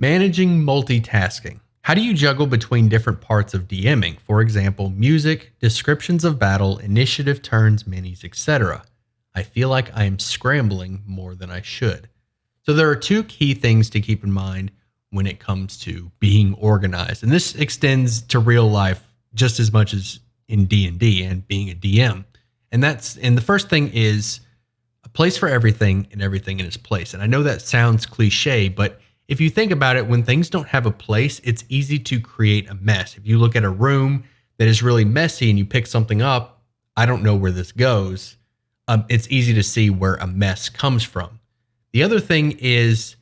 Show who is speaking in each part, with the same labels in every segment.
Speaker 1: Managing multitasking. How do you juggle between different parts of DMing? For example, music, descriptions of battle, initiative turns, minis, etc. I feel like I am scrambling more than I should. So there are two key things to keep in mind when it comes to being organized. And this extends to real life just as much as in D&D and being a DM. And the first thing is a place for everything and everything in its place. And I know that sounds cliche, but if you think about it, when things don't have a place, it's easy to create a mess. If you look at a room that is really messy and you pick something up, I don't know where this goes. It's easy to see where a mess comes from. The other thing is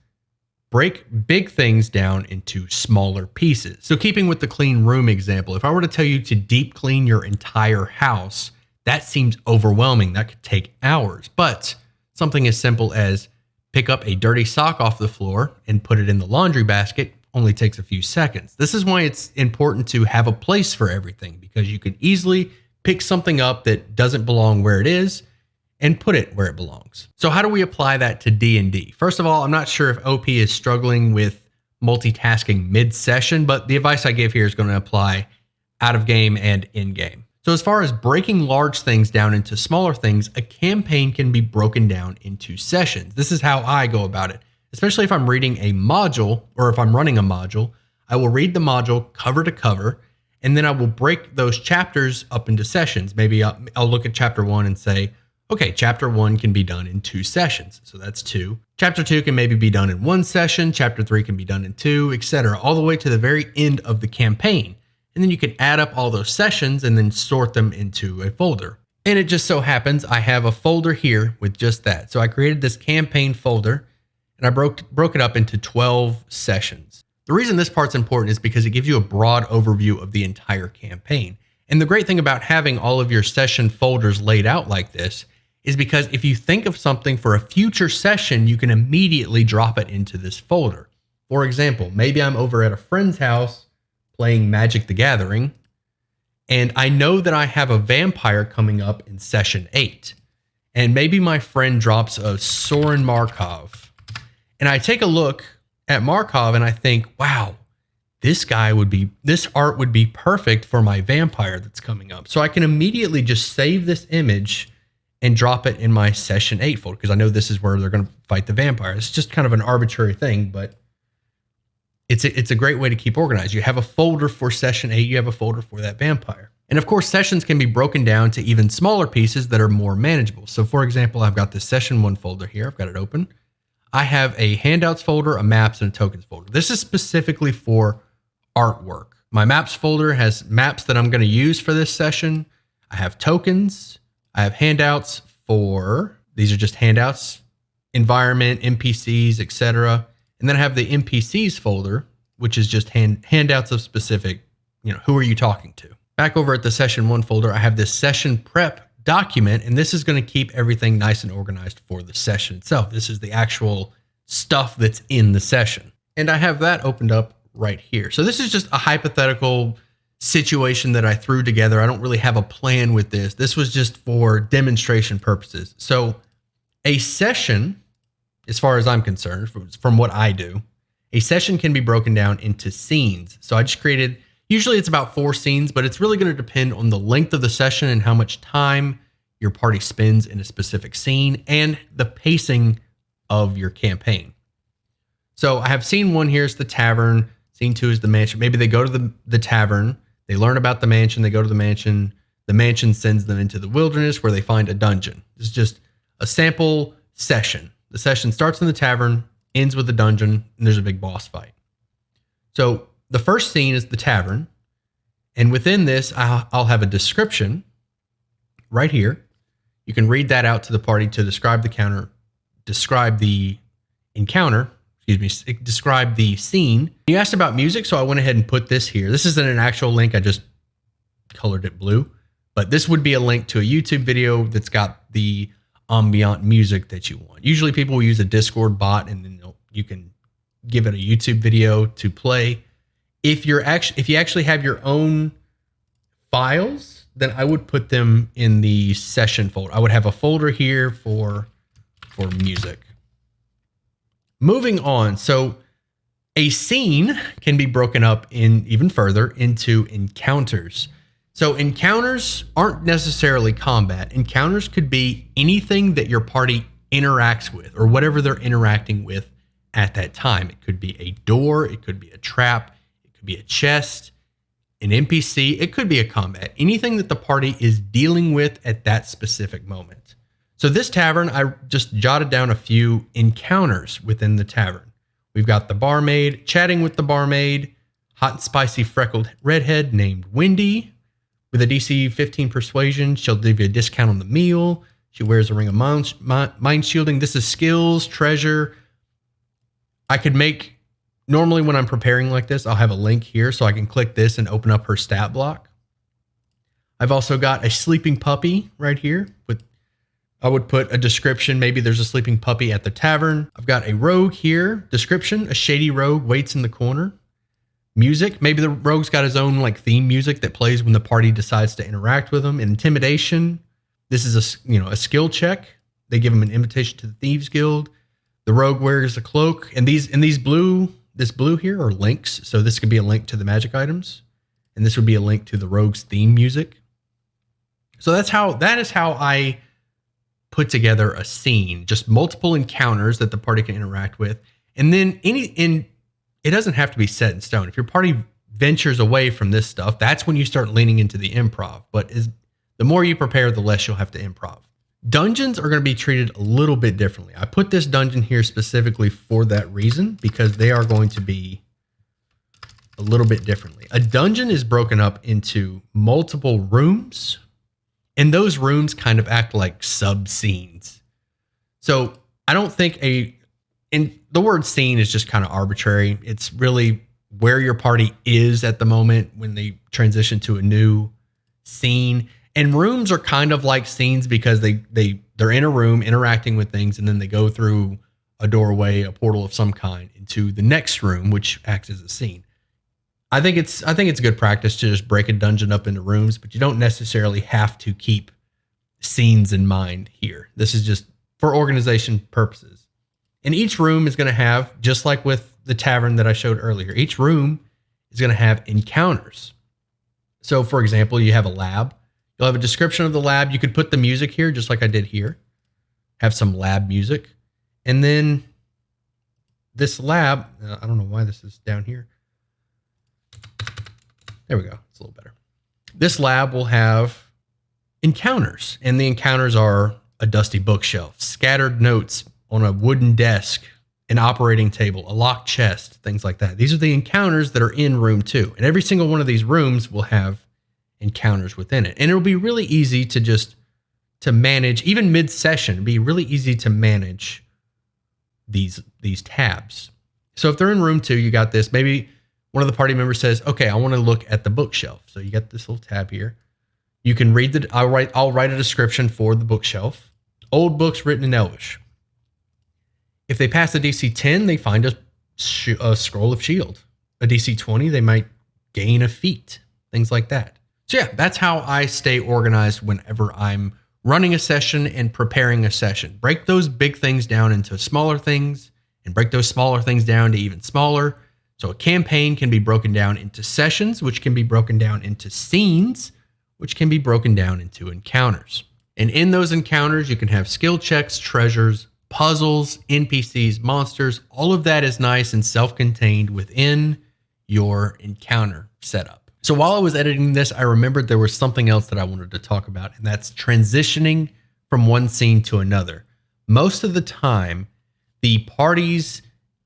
Speaker 1: break big things down into smaller pieces. So keeping with the clean room example, if I were to tell you to deep clean your entire house, that seems overwhelming. That could take hours. But something as simple as pick up a dirty sock off the floor and put it in the laundry basket only takes a few seconds. This is why it's important to have a place for everything, because you can easily pick something up that doesn't belong where it is and put it where it belongs. So how do we apply that to D&D? First of all, I'm not sure if OP is struggling with multitasking mid-session, but the advice I give here is going to apply out of game and in game. So as far as breaking large things down into smaller things, a campaign can be broken down into sessions. This is how I go about it, especially if I'm reading a module or if I'm running a module. I will read the module cover to cover, and then I will break those chapters up into sessions. Maybe I'll look at chapter 1 and say, okay, chapter 1 can be done in 2 sessions. So that's 2. Chapter 2 can maybe be done in 1 session. Chapter 3 can be done in 2, etc., all the way to the very end of the campaign. And then you can add up all those sessions and then sort them into a folder. And it just so happens I have a folder here with just that. So I created this campaign folder and I broke it up into 12 sessions. The reason this part's important is because it gives you a broad overview of the entire campaign. And the great thing about having all of your session folders laid out like this is because if you think of something for a future session, you can immediately drop it into this folder. For example, maybe I'm over at a friend's house playing Magic the Gathering, and I know that I have a vampire coming up in session 8. And maybe my friend drops a Soren Markov. And I take a look at Markov and I think, wow, this art would be perfect for my vampire that's coming up. So I can immediately just save this image and drop it in my session 8 folder, because I know this is where they're going to fight the vampire. It's just kind of an arbitrary thing, but it's a great way to keep organized. You have a folder for session 8, you have a folder for that vampire. And of course, sessions can be broken down to even smaller pieces that are more manageable. So for example, I've got the session 1 folder here. I've got it open. I have a handouts folder, a maps, and a tokens folder. This is specifically for artwork. My maps folder has maps that I'm going to use for this session. I have tokens. I have handouts these are just handouts, environment, NPCs, etc. And then I have the NPCs folder, which is just handouts of specific, who are you talking to? Back over at the session 1 folder, I have this session prep document, and this is going to keep everything nice and organized for the session itself. This is the actual stuff that's in the session. And I have that opened up right here. So this is just a hypothetical situation that I threw together. I don't really have a plan with this. This was just for demonstration purposes. So a session, as far as I'm concerned, from what I do, a session can be broken down into scenes. So I just created, usually it's about 4 scenes, but it's really going to depend on the length of the session and how much time your party spends in a specific scene and the pacing of your campaign. So I have scene 1 here is the tavern. Scene 2 is the mansion. Maybe they go to the tavern, they learn about the mansion, they go to the mansion sends them into the wilderness where they find a dungeon. It's just a sample session. The session starts in the tavern, ends with the dungeon, and there's a big boss fight. So the first scene is the tavern, and within this, I'll have a description right here. You can read that out to the party to describe the encounter, describe the scene. You asked about music, so I went ahead and put this here. This isn't an actual link, I just colored it blue, but this would be a link to a YouTube video that's got the ambient music that you want. Usually people will use a Discord bot and then you can give it a YouTube video to play. If you actually have your own files, then I would put them in the session folder. I would have a folder here for music. Moving on. So A scene can be broken up in even further into encounters. So encounters aren't necessarily combat. Encounters could be anything that your party interacts with or whatever they're interacting with at that time. It could be a door, it could be a trap, it could be a chest, an NPC, it could be a combat. Anything that the party is dealing with at that specific moment. So this tavern, I just jotted down a few encounters within the tavern. We've got the barmaid, chatting with the barmaid, hot and spicy freckled redhead named Wendy. With a DC 15 persuasion, she'll give you a discount on the meal. She wears a ring of mind shielding. This is skills, treasure. I could make, normally when I'm preparing like this, I'll have a link here so I can click this and open up her stat block. I've also got a sleeping puppy right here. I would put a description. Maybe there's a sleeping puppy at the tavern. I've got a rogue here. Description, a shady rogue waits in the corner. Music, maybe the rogue's got his own like theme music that plays when the party decides to interact with him. Intimidation, this is a skill check. They give him an invitation to the Thieves Guild. The rogue wears a cloak, and this blue here are links. So this could be a link to the magic items, and this would be a link to the rogue's theme music. So that is how I put together a scene, just multiple encounters that the party can interact with, and then it doesn't have to be set in stone. If your party ventures away from this stuff, that's when you start leaning into the improv. But the more you prepare, the less you'll have to improv. Dungeons are going to be treated a little bit differently. I put this dungeon here specifically for that reason, because they are going to be a little bit differently. A dungeon is broken up into multiple rooms, and those rooms kind of act like sub-scenes. So I don't think and the word scene is just kind of arbitrary. It's really where your party is at the moment when they transition to a new scene. And rooms are kind of like scenes because they're in a room interacting with things, and then they go through a doorway, a portal of some kind into the next room, which acts as a scene. I think it's good practice to just break a dungeon up into rooms, but you don't necessarily have to keep scenes in mind here. This is just for organization purposes. And each room is going to have, just like with the tavern that I showed earlier, each room is going to have encounters. So for example, you have a lab. You'll have a description of the lab. You could put the music here, just like I did here. Have some lab music. And then this lab, I don't know why this is down here. There we go. It's a little better. This lab will have encounters, and the encounters are a dusty bookshelf, scattered notes on a wooden desk, an operating table, a locked chest, things like that. These are the encounters that are in room 2. And every single one of these rooms will have encounters within it. And it'll be really easy to manage, even mid-session, it'd be really easy to manage these tabs. So if they're in room 2, you got this. Maybe one of the party members says, okay, I want to look at the bookshelf. So you got this little tab here. You can read I'll write a description for the bookshelf. Old books written in Elvish. If they pass a DC 10, they find a scroll of shield. A DC 20, they might gain a feat, things like that. So yeah, that's how I stay organized whenever I'm running a session and preparing a session. Break those big things down into smaller things, and break those smaller things down to even smaller. So a campaign can be broken down into sessions, which can be broken down into scenes, which can be broken down into encounters. And in those encounters, you can have skill checks, treasures, puzzles, NPCs, monsters. All of that is nice and self-contained within your encounter setup. So while I was editing this, I remembered there was something else that I wanted to talk about, and that's transitioning from one scene to another. Most of the time, the party's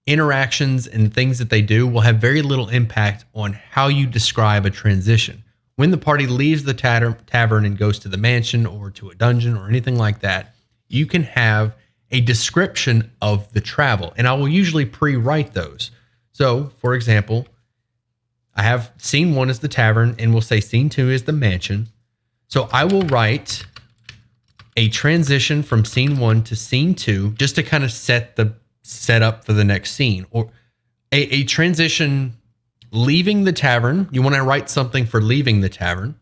Speaker 1: interactions and things that they do will have very little impact on how you describe a transition. When the party leaves the tavern and goes to the mansion or to a dungeon or anything like that, you can have a description of the travel, and I will usually pre-write those. So, for example, I have scene 1 is the tavern, and we'll say scene 2 is the mansion. So I will write a transition from scene 1 to scene 2 just to kind of set up for the next scene, or a transition leaving the tavern. You want to write something for leaving the tavern,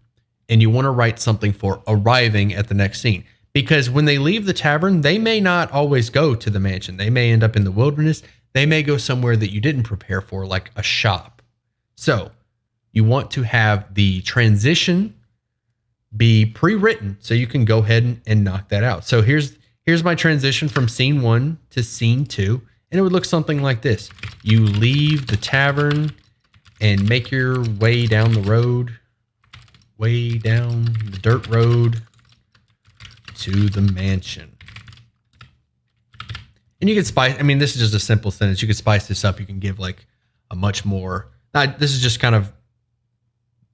Speaker 1: and you want to write something for arriving at the next scene. Because when they leave the tavern, they may not always go to the mansion. They may end up in the wilderness. they may go somewhere that you didn't prepare for, like a shop. So you want to have the transition be pre-written so you can go ahead and knock that out. So here's my transition from scene 1 to scene 2, and it would look something like this. You leave the tavern and make your way down the road, way down the dirt road to the mansion. And you can spice, I mean, this is just a simple sentence. You could spice this up. You can give like a much more, this is just kind of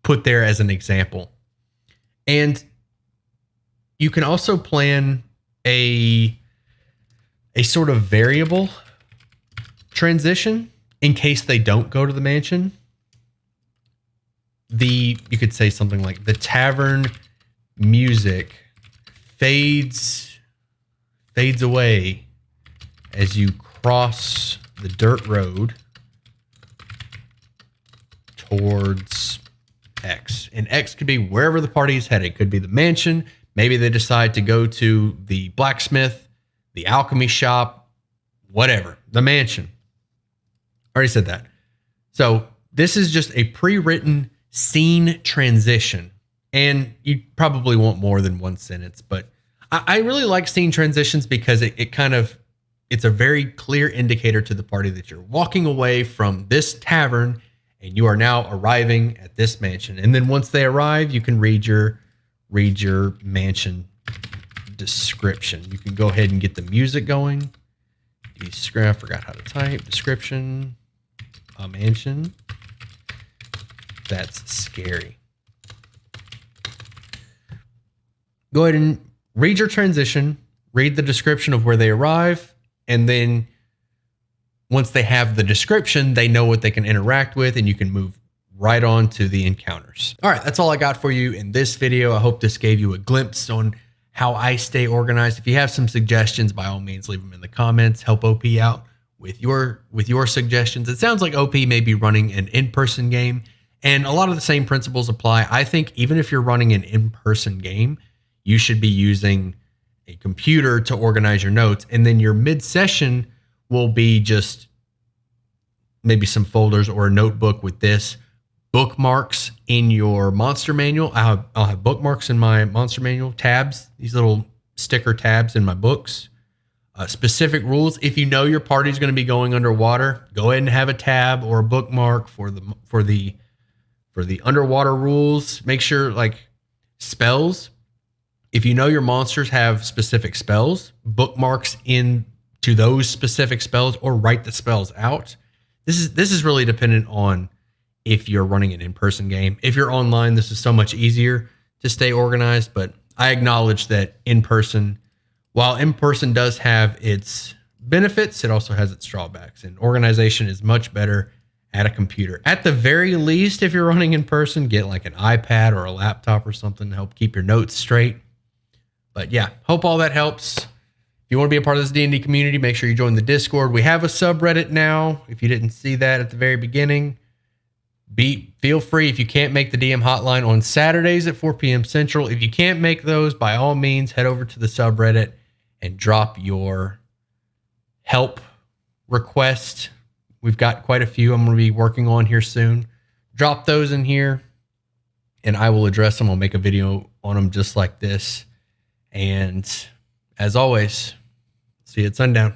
Speaker 1: put there as an example. And you can also plan a sort of variable transition in case they don't go to the mansion. You could say something like the tavern music fades away as you cross the dirt road towards X. And X could be wherever the party is headed. It could be the mansion. Maybe they decide to go to the blacksmith, the alchemy shop, whatever, the mansion. Already said that. So this is just a pre-written scene transition. And you probably want more than one sentence, but I really like scene transitions because it's a very clear indicator to the party that you're walking away from this tavern and you are now arriving at this mansion. And then once they arrive, you can read your mansion description. You can go ahead and get the music going. I forgot how to type. Description. A mansion. That's scary. Go ahead and read your transition. Read the description of where they arrive. And then once they have the description, they know what they can interact with, and you can move right on to the encounters. All right, that's all I got for you in this video. I hope this gave you a glimpse on how I stay organized. If you have some suggestions, by all means, leave them in the comments. Help OP out with your suggestions. It sounds like OP may be running an in-person game, and a lot of the same principles apply. I think even if you're running an in-person game, you should be using a computer to organize your notes, and then your mid-session will be just maybe some folders or a notebook with this. Bookmarks in your monster manual. I'll have bookmarks in my monster manual, tabs, these little sticker tabs in my books. Specific rules. If you know your party's going to be going underwater, go ahead and have a tab or a bookmark for the underwater rules. Make sure, like, spells. If you know your monsters have specific spells, bookmarks into those specific spells or write the spells out. This is really dependent on if you're running an in-person game. If you're online, this is so much easier to stay organized, but I acknowledge that while in-person does have its benefits, it also has its drawbacks, and organization is much better at a computer. At the very least, if you're running in person, get like an iPad or a laptop or something to help keep your notes straight. But yeah, hope all that helps. If you want to be a part of this D&D community, make sure you join the Discord. We have a subreddit now. If you didn't see that at the very beginning, feel free. If you can't make the DM hotline on Saturdays at 4 p.m. Central, if you can't make those, by all means, head over to the subreddit and drop your help request. We've got quite a few I'm going to be working on here soon. Drop those in here, and I will address them. I'll make a video on them just like this. And as always, see you at sundown.